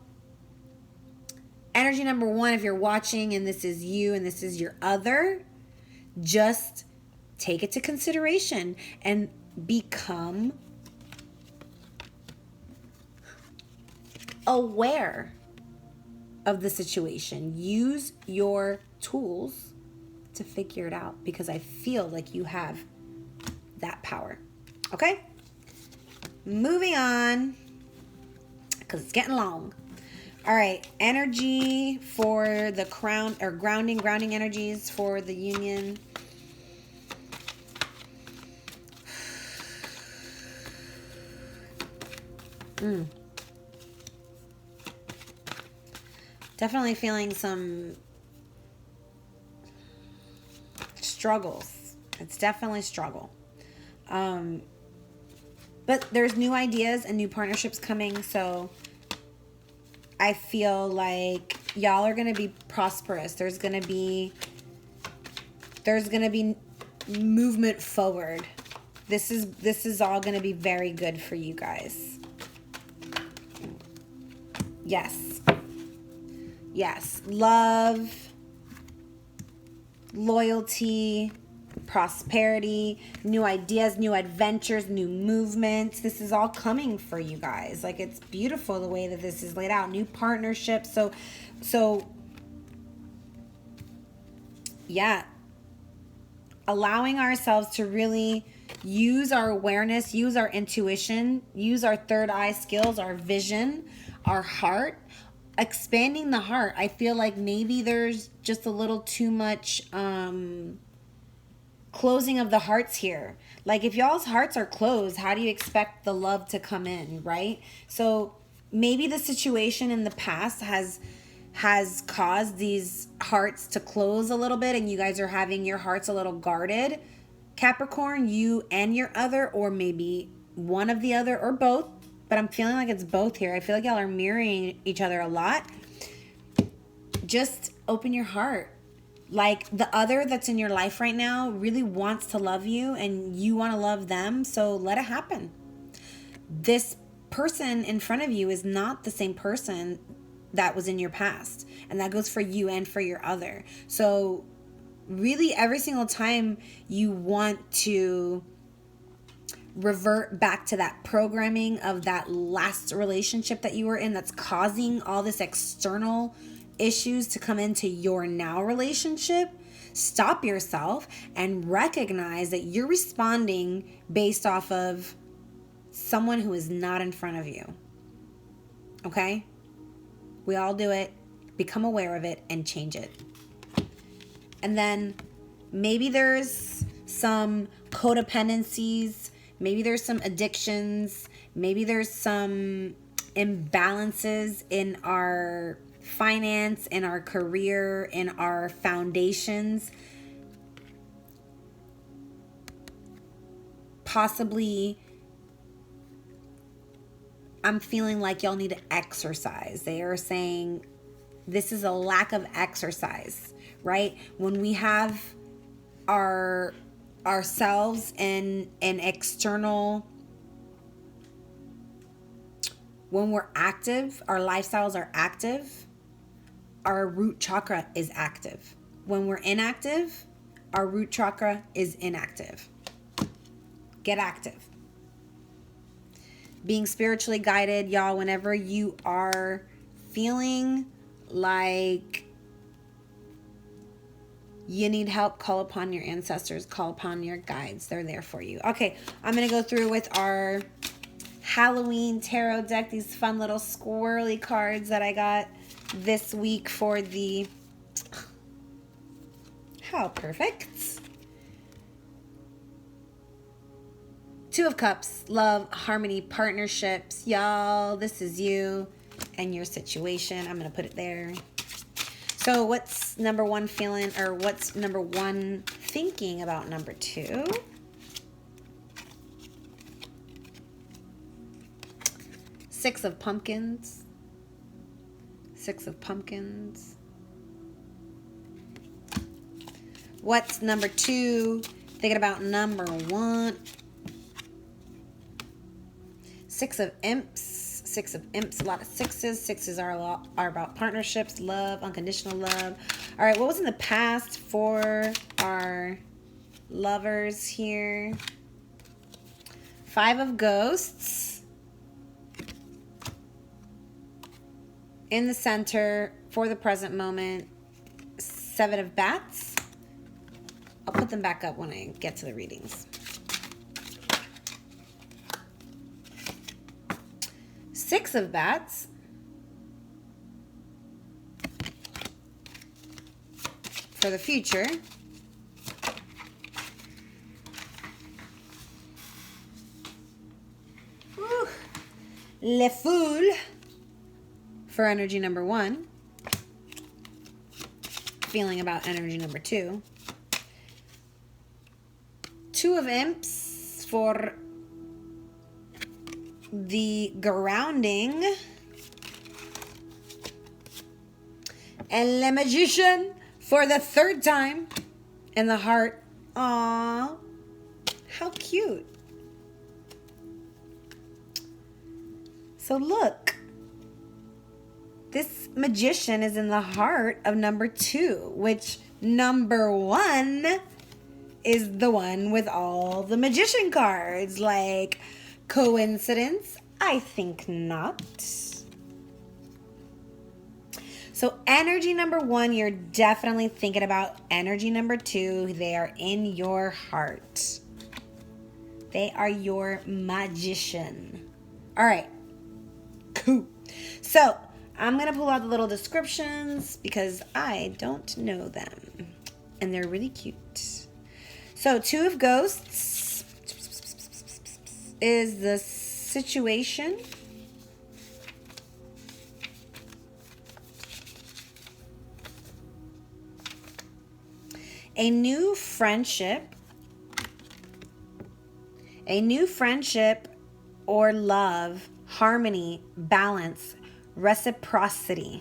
energy number one, if you're watching and this is you and this is your other, just take it to consideration and become aware of the situation. Use your tools to figure it out, because I feel like you have that power. Okay? Moving on, because it's getting long. All right, energy for the crown, or grounding energies for the union. Definitely feeling some struggles. It's definitely struggle. But there's new ideas and new partnerships coming, so I feel like y'all are going to be prosperous. There's going to be movement forward. This is all going to be very good for you guys. Yes. Love, loyalty, prosperity, new ideas, new adventures, new movements. This is all coming for you guys. Like, it's beautiful the way that this is laid out. New partnerships. So yeah. Allowing ourselves to really use our awareness, use our intuition, use our third eye skills, our vision, our heart. Expanding the heart. I feel like maybe there's just a little too much closing of the hearts here. Like, if y'all's hearts are closed, how do you expect the love to come in, right? So maybe the situation in the past has caused these hearts to close a little bit, and you guys are having your hearts a little guarded. Capricorn, you and your other, or maybe one of the other, or both. But I'm feeling like it's both here. I feel like y'all are mirroring each other a lot. Just open your heart. Like, the other that's in your life right now really wants to love you, and you want to love them. So let it happen. This person in front of you is not the same person that was in your past. And that goes for you and for your other. So really, every single time you want to revert back to that programming of that last relationship that you were in that's causing all this external issues to come into your now relationship, stop yourself and recognize that you're responding based off of someone who is not in front of you. Okay? We all do it. Become aware of it and change it. And then maybe there's some codependencies. Maybe there's some addictions. Maybe there's some imbalances in our finance, in our career, in our foundations. Possibly, I'm feeling like y'all need to exercise. They are saying this is a lack of exercise, right? When we have ourselves in an external, when we're active, our lifestyles are active, our root chakra is active. When we're inactive, our root chakra is inactive. Get active. Being spiritually guided, y'all, whenever you are feeling like you need help, call upon your ancestors, call upon your guides. They're there for you. Okay, I'm going to go through with our Halloween tarot deck, these fun little squirrely cards that I got this week for the... How perfect. Two of Cups, love, harmony, partnerships. Y'all, this is you and your situation. I'm going to put it there. So what's number one feeling, or what's number one thinking about number two? Six of Pumpkins. Six of Pumpkins. What's number 2 thinking about number 1? 6 of Imps. 6 of Imps, a lot of sixes. Sixes are about partnerships, love, unconditional love. All right, what was in the past for our lovers here? 5 of Ghosts. In the center for the present moment, 7 of Bats. I'll put them back up when I get to the readings. 6 of Bats. For the future. Woo. Le Fool. For energy number 1. Feeling about energy number 2. 2 of Imps for the grounding. And Le Magician for the 3rd time in the heart. Aww. How cute. So look. This Magician is in the heart of number 2, which number 1 is the one with all the Magician cards. Like, coincidence? I think not. So energy number 1, you're definitely thinking about energy number 2. They are in your heart. They are your magician. All right. Cool. So I'm going to pull out the little descriptions because I don't know them. And they're really cute. So 2 of Ghosts is the situation. A new friendship or love, harmony, balance, reciprocity.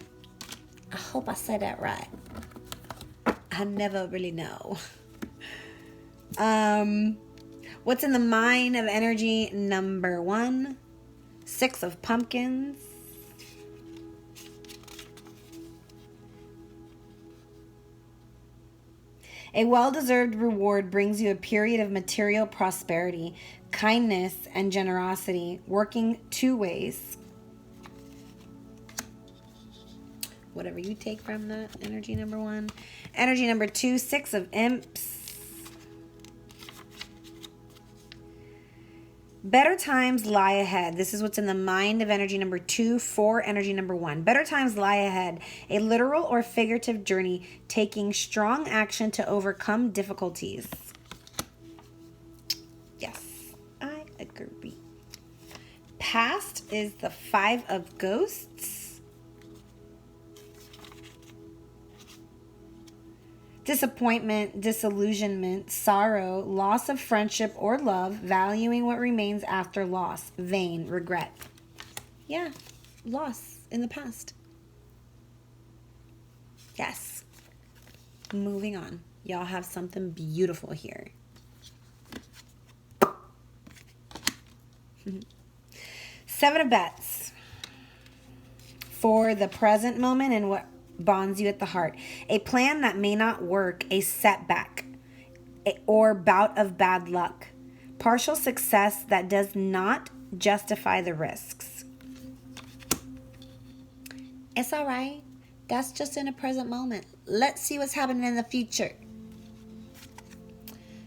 I hope I said that right. I never really know. What's in the mind of energy number 1? 6 of Pumpkins. A well-deserved reward brings you a period of material prosperity, kindness, and generosity, working 2 ways. Whatever you take from that, energy number 1. Energy number 2, 6 of Imps. Better times lie ahead. This is what's in the mind of energy number 2 for energy number 1. Better times lie ahead. A literal or figurative journey taking strong action to overcome difficulties. Yes, I agree. Past is the 5 of Ghosts. Disappointment, disillusionment, sorrow, loss of friendship or love, valuing what remains after loss, vain, regret. Yeah, loss in the past. Yes. Moving on. Y'all have something beautiful here. Seven of Bats. For the present moment and what bonds you at the heart. A plan that may not work, a setback, or bout of bad luck. Partial success that does not justify the risks. It's all right. That's just in a present moment. Let's see what's happening in the future.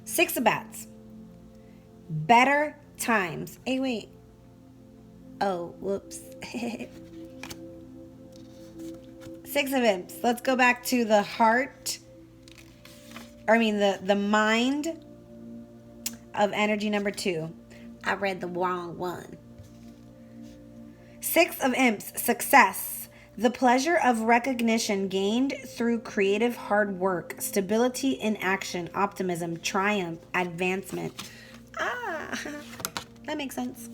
6 of Bats. Better times. Hey, wait. Oh, whoops. 6 of Imps. Let's go back to the heart. The mind of energy number 2. I read the wrong one. 6 of Imps. Success. The pleasure of recognition gained through creative hard work. Stability in action. Optimism. Triumph. Advancement. That makes sense.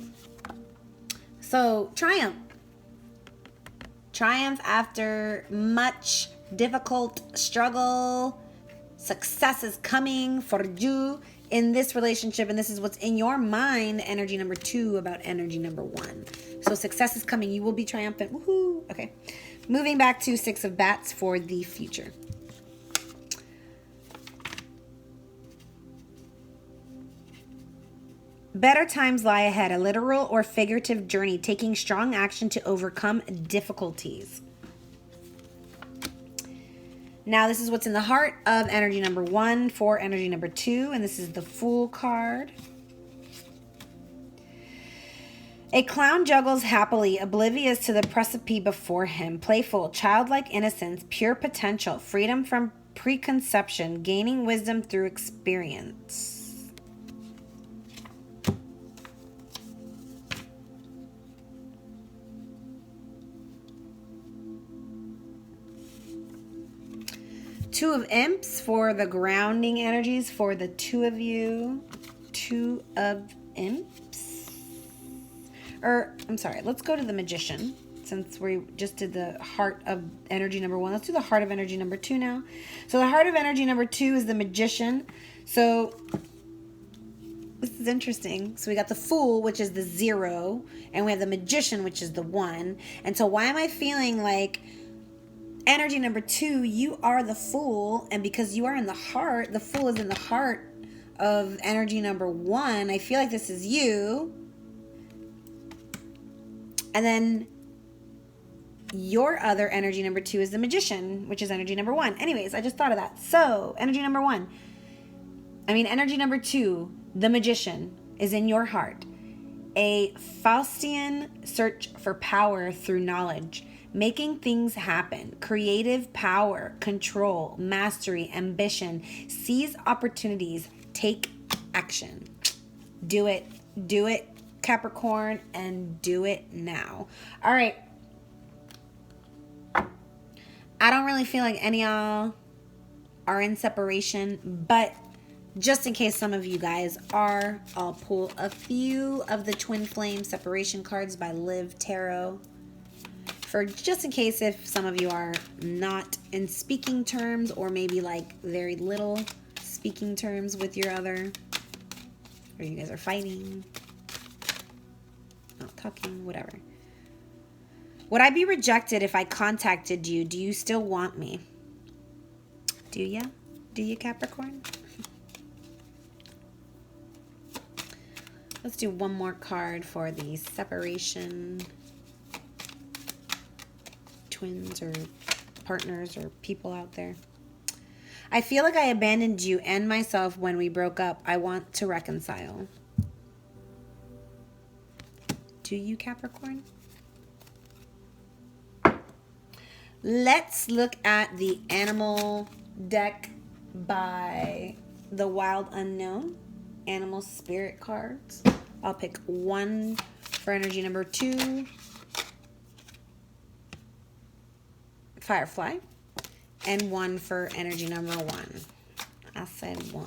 So, triumph. Triumph after much difficult struggle, Success is coming for you in this relationship, and this is what's in your mind, energy number 2 about energy number 1. So success is coming. You will be triumphant. Woohoo. Okay. Moving back to 6 of Bats for the future. Better times lie ahead, a literal or figurative journey, taking strong action to overcome difficulties. Now, this is what's in the heart of energy number 1 for energy number 2, and this is the Fool card. A clown juggles happily, oblivious to the precipice before him. Playful, childlike innocence, pure potential, freedom from preconception, gaining wisdom through experience. Two of Imps for the grounding energies for the 2 of you. 2 of Imps. I'm sorry, let's go to the Magician. Since we just did the heart of energy number 1. Let's do the heart of energy number 2 now. So the heart of energy number 2 is the Magician. So this is interesting. So we got the Fool, which is the 0. And we have the Magician, which is the 1. And so why am I feeling like energy number 2, you are the Fool, and because you are in the heart, the Fool is in the heart of energy number 1. I feel like this is you. And then your other energy number 2 is the Magician, which is energy number 1. Anyways, I just thought of that. So, energy number 2, the Magician, is in your heart. A Faustian search for power through knowledge. Making things happen, creative power, control, mastery, ambition, seize opportunities, take action. Do it, Capricorn, and do it now. All right. I don't really feel like any of y'all are in separation, but just in case some of you guys are, I'll pull a few of the Twin Flame separation cards by Liv Tarot. For just in case if some of you are not in speaking terms, or maybe like very little speaking terms with your other, or you guys are fighting, not talking, whatever. Would I be rejected if I contacted you? Do you still want me? Do ya? Do you, Capricorn? Let's do one more card for the separation. Twins or partners or people out there. I feel like I abandoned you and myself when we broke up. I want to reconcile. Do you, Capricorn? Let's look at the animal deck by the Wild Unknown. Animal spirit cards. I'll pick one for energy number 2. Firefly, and one for energy number 1. I said 1.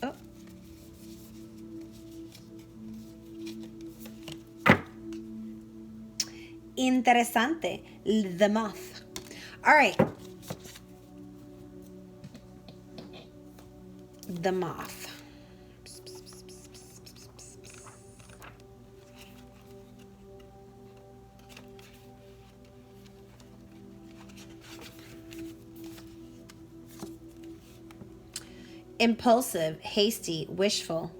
Oh. Interesante. The moth. All right. The moth. Impulsive, hasty, wishful.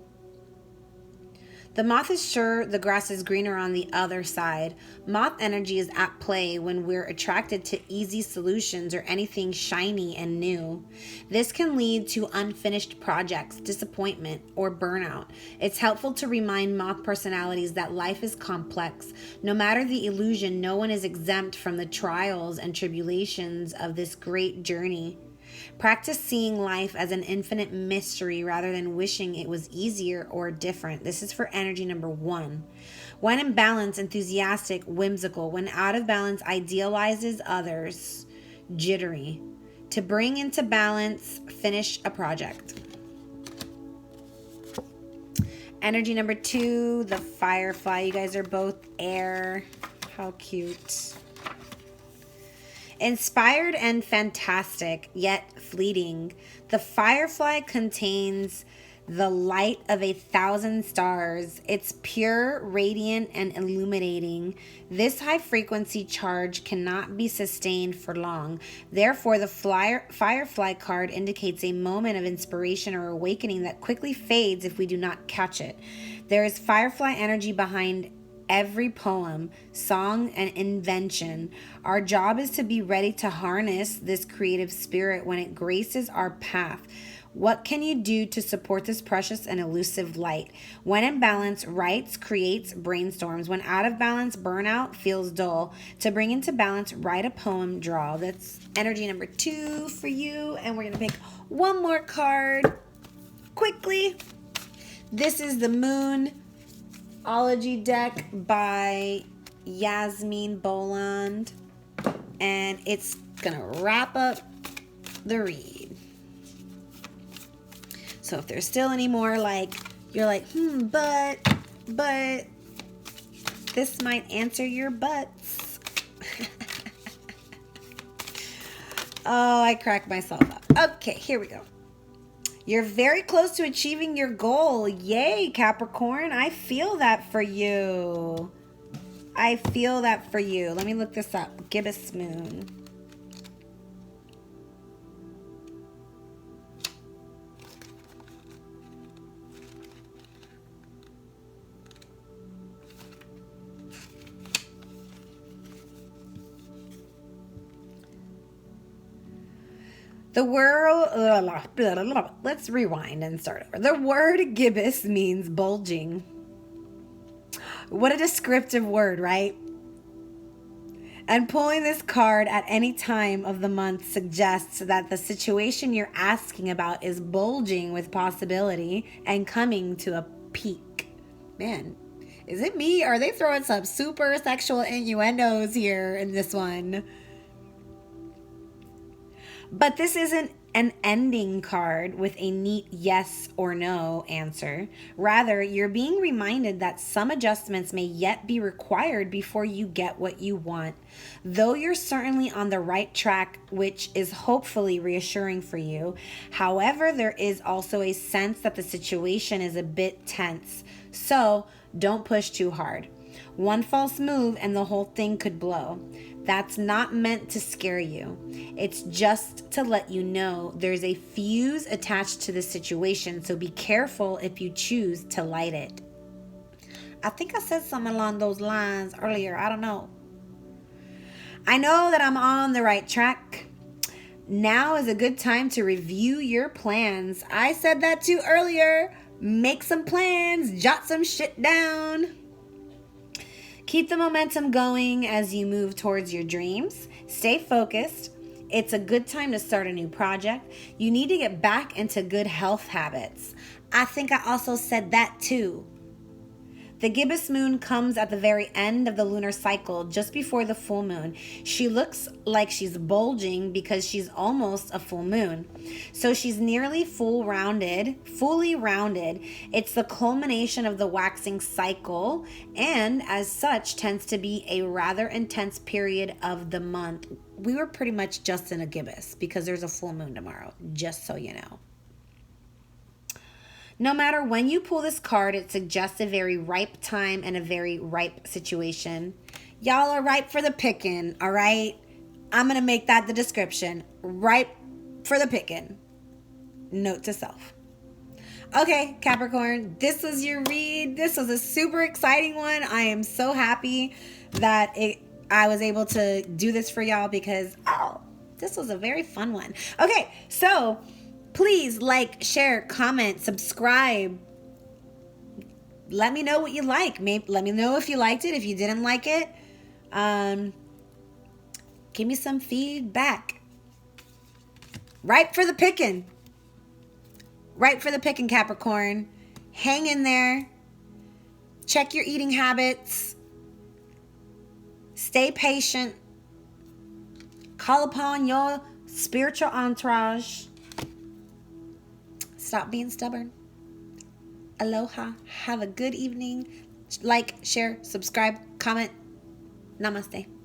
The moth is sure the grass is greener on the other side. Moth energy is at play when we're attracted to easy solutions or anything shiny and new. This can lead to unfinished projects, disappointment, or burnout. It's helpful to remind moth personalities that life is complex. No matter the illusion, no one is exempt from the trials and tribulations of this great journey. Practice seeing life as an infinite mystery rather than wishing it was easier or different. This is for energy number 1. When in balance, enthusiastic, whimsical. When out of balance, idealizes others, jittery. To bring into balance, finish a project. Energy number 2, the Firefly. You guys are both air. How cute. Inspired and fantastic, yet fleeting. The firefly contains the light of 1,000 stars. It's pure, radiant, and illuminating. This high frequency charge cannot be sustained for long. Therefore, the firefly card indicates a moment of inspiration or awakening that quickly fades if we do not catch it. There is firefly energy behind every poem, song, and invention. Our job is to be ready to harness this creative spirit when it graces our path. What can you do to support this precious and elusive light? When in balance, writes, creates, brainstorms. When out of balance, burnout, feels dull. To bring into balance, write a poem, draw. That's energy number 2 for you. And we're going to pick one more card quickly. This is the Moonology deck by Yasmin Boland. And it's going to wrap up the read. So if there's still any more, like, you're like, but this might answer your butts. Oh, I cracked myself up. Okay, here we go. You're very close to achieving your goal. Yay, Capricorn. I feel that for you. I feel that for you. Let me look this up. Gibbous Moon. The word, let's rewind and start over. The word gibbous means bulging. What a descriptive word, right? And pulling this card at any time of the month suggests that the situation you're asking about is bulging with possibility and coming to a peak. Man, is it me? Or are they throwing some super sexual innuendos here in this one? But this isn't an ending card with a neat yes or no answer. Rather, you're being reminded that some adjustments may yet be required before you get what you want. Though you're certainly on the right track, which is hopefully reassuring for you. However, there is also a sense that the situation is a bit tense. So don't push too hard. One false move and the whole thing could blow. That's not meant to scare you. It's just to let you know there's a fuse attached to the situation, so be careful if you choose to light it. I think I said something along those lines earlier. I don't know. I know that I'm on the right track. Now is a good time to review your plans. I said that too earlier. Make some plans, jot some shit down. Keep the momentum going as you move towards your dreams. Stay focused. It's a good time to start a new project. You need to get back into good health habits. I think I also said that too. The gibbous moon comes at the very end of the lunar cycle, just before the full moon. She looks like she's bulging because she's almost a full moon. So she's nearly fully rounded. It's the culmination of the waxing cycle, and as such tends to be a rather intense period of the month. We were pretty much just in a gibbous because there's a full moon tomorrow, just so you know. No matter when you pull this card, it suggests a very ripe time and a very ripe situation. Y'all are ripe for the picking, all right? I'm going to make that the description. Ripe for the picking. Note to self. Okay, Capricorn, this was your read. This was a super exciting one. I am so happy that I was able to do this for y'all because, this was a very fun one. Okay, so please like, share, comment, subscribe. Let me know what you like. Let me know if you liked it, if you didn't like it. Give me some feedback. Ripe for the picking. Ripe for the picking, Capricorn. Hang in there. Check your eating habits. Stay patient. Call upon your spiritual entourage. Stop being stubborn. Aloha. Have a good evening. Like, share, subscribe, comment. Namaste.